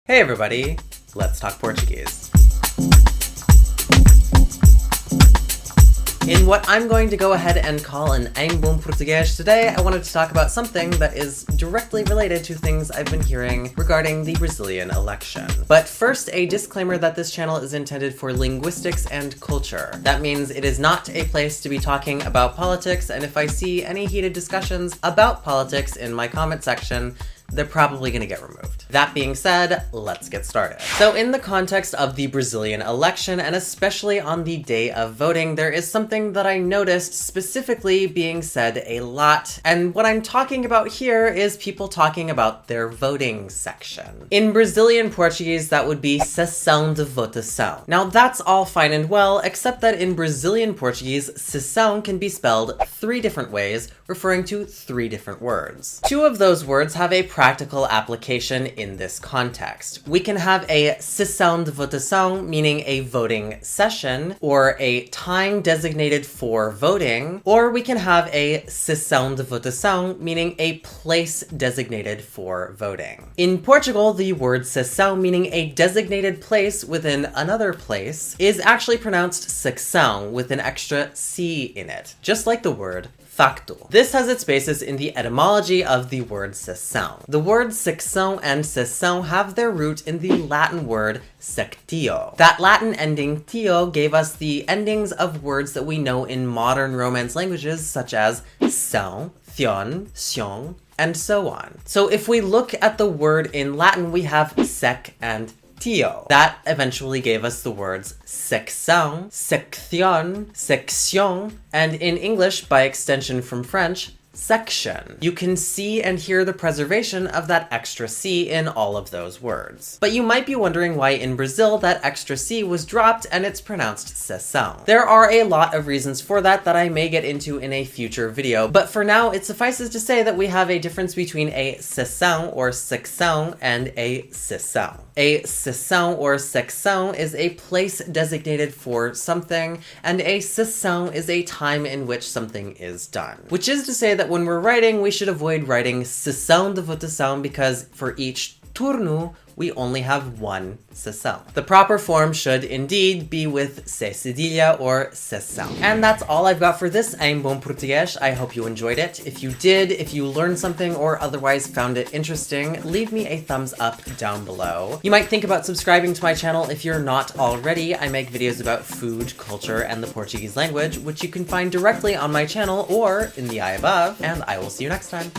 Hey everybody, let's talk Portuguese. In what I'm going to go ahead and call an Em Bom Português today, I wanted to talk about something that is directly related to things I've been hearing regarding the Brazilian election. But first, a disclaimer that this channel is intended for linguistics and culture. That means it is not a place to be talking about politics, and if I see any heated discussions about politics in my comment section, they're probably gonna get removed. That being said, let's get started. So in the context of the Brazilian election, and especially on the day of voting, there is something that I noticed specifically being said a lot. And what I'm talking about here is people talking about their voting section. In Brazilian Portuguese, that would be SESSÃO de votação. Now that's all fine and well, except that in Brazilian Portuguese, SESSão can be spelled 3 different ways, referring to 3 different words. 2 of those words have a practical application in this context. We can have a sessão de votação, meaning a voting session, or a time designated for voting, or we can have a sessão de votação, meaning a place designated for voting. In Portugal, the word sessão, meaning a designated place within another place, is actually pronounced secção with an extra C in it, just like the word facto. This has its basis in the etymology of the word sessão. The words secção and sessão have their root in the Latin word sectio. That Latin ending tio gave us the endings of words that we know in modern Romance languages such as são, thion, siong, and so on. So if we look at the word in Latin, we have sec and tio. That eventually gave us the words secção, section, section, and in English, by extension from French, section. You can see and hear the preservation of that extra C in all of those words. But you might be wondering why in Brazil that extra C was dropped and it's pronounced sessão. There are a lot of reasons for that I may get into in a future video, but for now it suffices to say that we have a difference between a sessão or secção and a sessão. A sessão or secção is a place designated for something, and a sessão is a time in which something is done. Which is to say that when we're writing, we should avoid writing sessão de votação because for each turno, we only have one sessão. The proper form should indeed be with C cedilha or sessão. And that's all I've got for this Em Bom Português. I hope you enjoyed it. If you did, if you learned something or otherwise found it interesting, leave me a thumbs up down below. You might think about subscribing to my channel if you're not already. I make videos about food, culture, and the Portuguese language, which you can find directly on my channel or in the eye above, and I will see you next time.